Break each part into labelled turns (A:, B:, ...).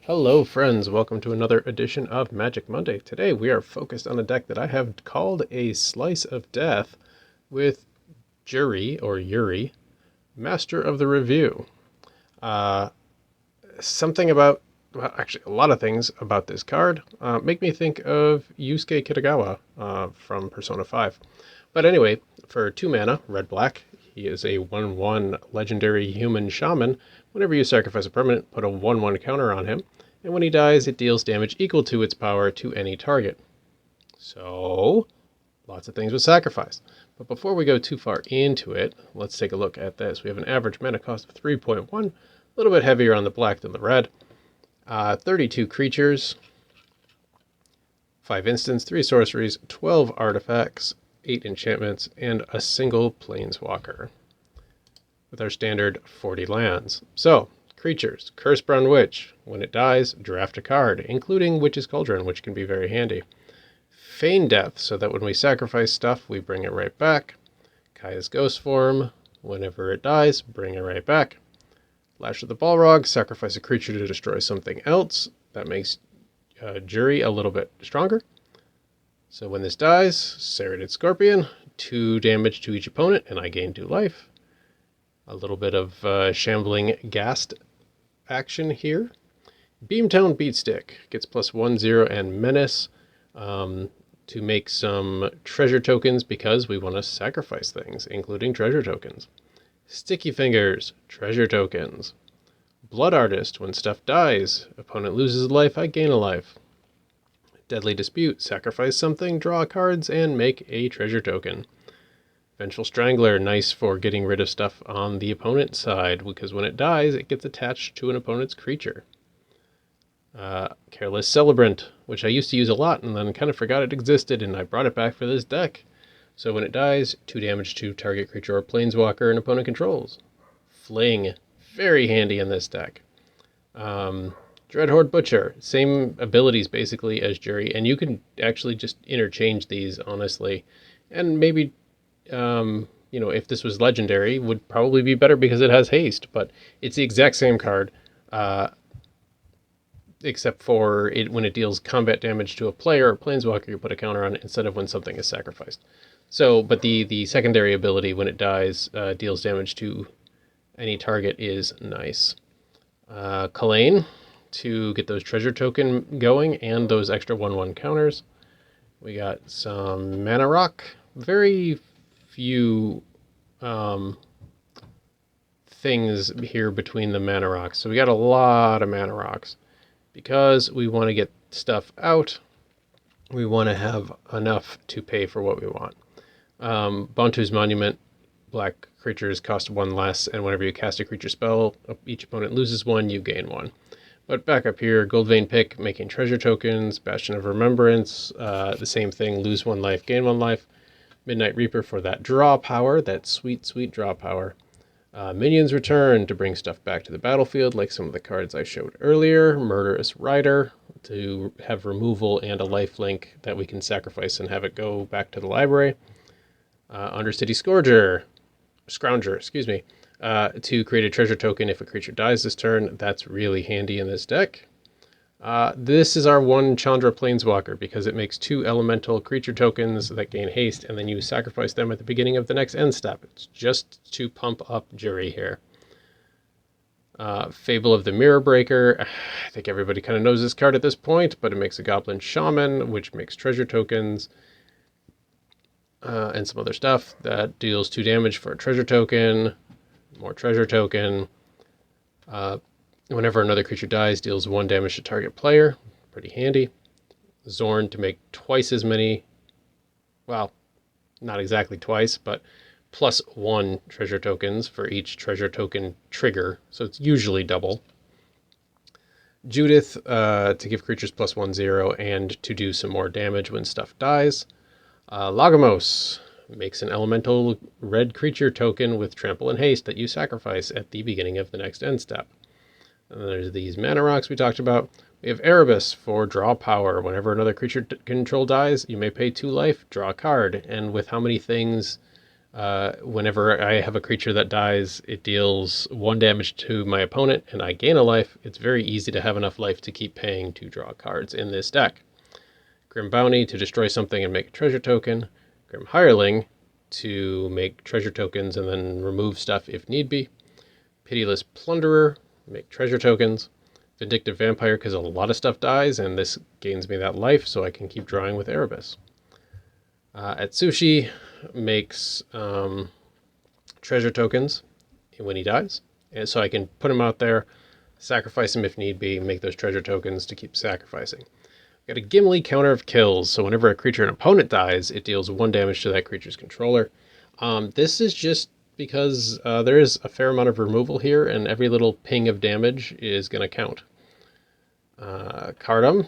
A: Hello friends, welcome to another edition of Magic Monday. Today we are focused on a deck that I have called a Slice of Death with Juri, or Yuri, Master of the Revue. Something about, well, actually a lot of things about this card make me think of Yusuke Kitagawa from Persona 5. But anyway, for 2 mana, red-black, he is a 1/1 legendary human shaman. Whenever you sacrifice a permanent, put a 1/1 counter on him, and when he dies, it deals damage equal to its power to any target. So, lots of things with sacrifice. But before we go too far into it, let's take a look at this. We have an average mana cost of 3.1, a little bit heavier on the black than the red. 32 creatures, 5 instants, 3 sorceries, 12 artifacts, 8 enchantments, and a single planeswalker, with our standard 40 lands. So, creatures, Curse-Brown Witch. When it dies, draft a card, including Witch's Cauldron, which can be very handy. Feign Death, so that when we sacrifice stuff, we bring it right back. Kaya's Ghost Form. Whenever it dies, bring it right back. Lash of the Balrog, sacrifice a creature to destroy something else. That makes Juri a little bit stronger. So when this dies, Serrated Scorpion, 2 damage to each opponent, and I gain 2 life. A little bit of shambling ghast action here. Beamtown Beatstick gets +1/0 and Menace to make some treasure tokens because we want to sacrifice things, including treasure tokens. Sticky Fingers, treasure tokens. Blood Artist, when stuff dies, opponent loses a life, I gain a life. Deadly Dispute, sacrifice something, draw cards, and make a treasure token. Vengeful Strangler, nice for getting rid of stuff on the opponent's side, because when it dies, it gets attached to an opponent's creature. Careless Celebrant, which I used to use a lot, and then kind of forgot it existed, and I brought it back for this deck. So when it dies, 2 damage to target creature or planeswalker an opponent controls. Fling, very handy in this deck. Dreadhorde Butcher, same abilities basically as Juri, and you can actually just interchange these, honestly. And maybe, if this was legendary, would probably be better because it has haste, but it's the exact same card, except for it when it deals combat damage to a player or planeswalker, you put a counter on it instead of when something is sacrificed. So, but the secondary ability when it dies deals damage to any target is nice. Kalane, to get those treasure token going and those extra 1/1 counters. We got some Mana Rock. Very few things here between the Mana Rocks. So we got a lot of Mana Rocks. Because we want to get stuff out, we want to have enough to pay for what we want. Bantu's Monument, black creatures cost 1 less, and whenever you cast a creature spell, each opponent loses 1, you gain 1. But back up here, Goldvein Pick, making treasure tokens. Bastion of Remembrance, the same thing, lose 1 life, gain 1 life. Midnight Reaper for that draw power, that sweet, sweet draw power. Minions Return to bring stuff back to the battlefield, like some of the cards I showed earlier. Murderous Rider to have removal and a lifelink that we can sacrifice and have it go back to the library. Undercity Scrounger, excuse me. To create a treasure token if a creature dies this turn. That's really handy in this deck. This is our 1 Chandra Planeswalker because it makes 2 elemental creature tokens that gain haste, and then you sacrifice them at the beginning of the next end step. It's just to pump up Juri here. Fable of the Mirror Breaker. I think everybody kind of knows this card at this point, but it makes a Goblin Shaman, which makes treasure tokens. And some other stuff that deals 2 damage for a treasure token, more treasure token. Whenever another creature dies, deals 1 damage to target player. Pretty handy. Zorn to make twice as many, well, not exactly twice, but +1 treasure tokens for each treasure token trigger, so it's usually double. Judith to give creatures +1/0 and to do some more damage when stuff dies. Lagomos makes an elemental red creature token with trample and haste that you sacrifice at the beginning of the next end step. And there's these Mana Rocks we talked about. We have Erebus for draw power. Whenever another creature control dies, you may pay 2 life, draw a card. And with how many things Whenever I have a creature that dies, it deals 1 damage to my opponent and I gain a life. It's very easy to have enough life to keep paying to draw cards in this deck. Grim Bounty to destroy something and make a treasure token. Grim Hireling to make treasure tokens and then remove stuff if need be. Pitiless Plunderer, make treasure tokens. Vindictive Vampire because a lot of stuff dies and this gains me that life so I can keep drawing with Erebus. Atsushi makes treasure tokens when he dies, and so I can put him out there, sacrifice him if need be, make those treasure tokens to keep sacrificing. Got a Gimli counter of kills, so whenever a creature an opponent dies, it deals 1 damage to that creature's controller. This is just because there is a fair amount of removal here, and every little ping of damage is going to count. Cardum.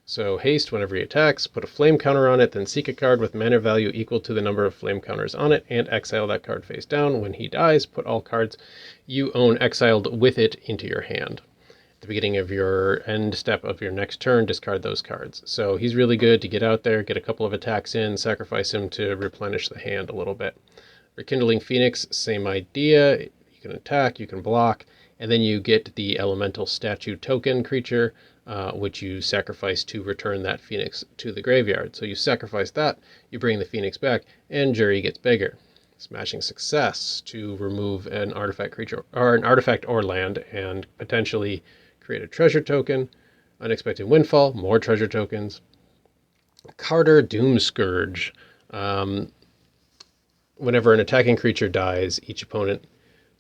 A: So haste whenever he attacks, put a flame counter on it, then seek a card with mana value equal to the number of flame counters on it, and exile that card face down. When he dies, put all cards you own exiled with it into your hand. At the beginning of your end step of your next turn, discard those cards. So he's really good to get out there, get a couple of attacks in, sacrifice him to replenish the hand a little bit. Rekindling Phoenix, same idea. You can attack, you can block, and then you get the elemental statue token creature, which you sacrifice to return that Phoenix to the graveyard. So you sacrifice that, you bring the Phoenix back, and Juri gets bigger. Smashing Success to remove an artifact creature, or an artifact or land, and potentially create a treasure token. Unexpected Windfall, more treasure tokens. Carter Doomscourge. Whenever an attacking creature dies, each opponent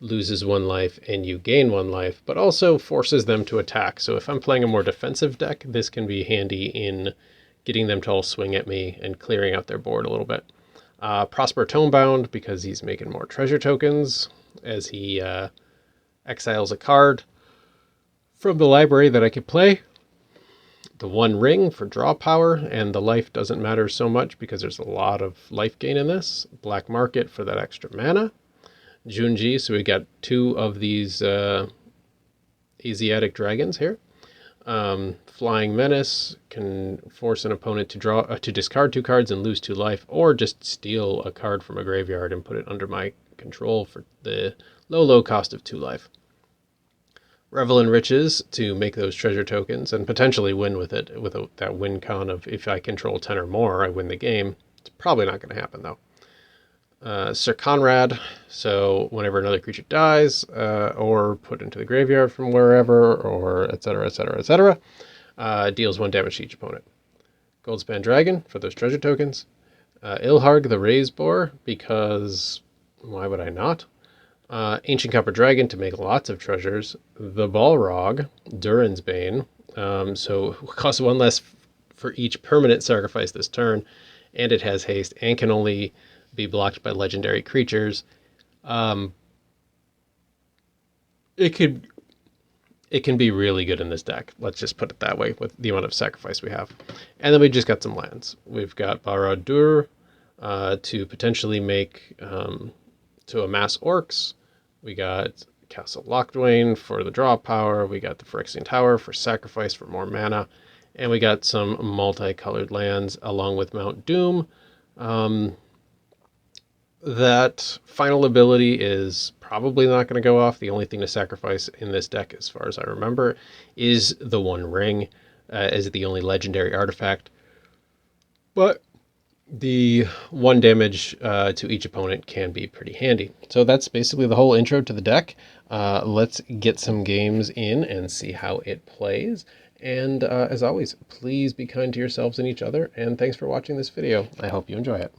A: loses 1 life and you gain 1 life, but also forces them to attack. So if I'm playing a more defensive deck, this can be handy in getting them to all swing at me and clearing out their board a little bit. Prosper Tomebound, because he's making more treasure tokens as he exiles a card from the library that I could play. The 1 ring for draw power, and the life doesn't matter so much because there's a lot of life gain in this. Black Market for that extra mana. Junji, so we got 2 of these Asiatic dragons here. Flying Menace can force an opponent to discard 2 cards and lose 2 life, or just steal a card from a graveyard and put it under my control for the low cost of 2 life. Revel in Riches to make those treasure tokens and potentially win with it, with that win con of if I control 10 or more, I win the game. It's probably not going to happen though. Sir Conrad, so whenever another creature dies, or put into the graveyard from wherever, or etc., etc., etc., deals 1 damage to each opponent. Goldspan Dragon for those treasure tokens. Ilharg the Raised Boar, because why would I not? Ancient Copper Dragon to make lots of treasures. The Balrog, Durin's Bane, so costs 1 less for each permanent sacrifice this turn, and it has haste and can only be blocked by legendary creatures. It can be really good in this deck. Let's just put it that way with the amount of sacrifice we have. And then we just got some lands. We've got Barad-dûr to potentially make to amass orcs. We got Castle Lochduin for the draw power. We got the Phyrexian Tower for sacrifice for more mana. And we got some multicolored lands along with Mount Doom. That final ability is probably not going to go off. The only thing to sacrifice in this deck, as far as I remember, is the 1 ring as the only legendary artifact. But the 1 damage to each opponent can be pretty handy. So that's basically the whole intro to the deck. Let's get some games in and see how it plays. And as always, please be kind to yourselves and each other. And thanks for watching this video. I hope you enjoy it.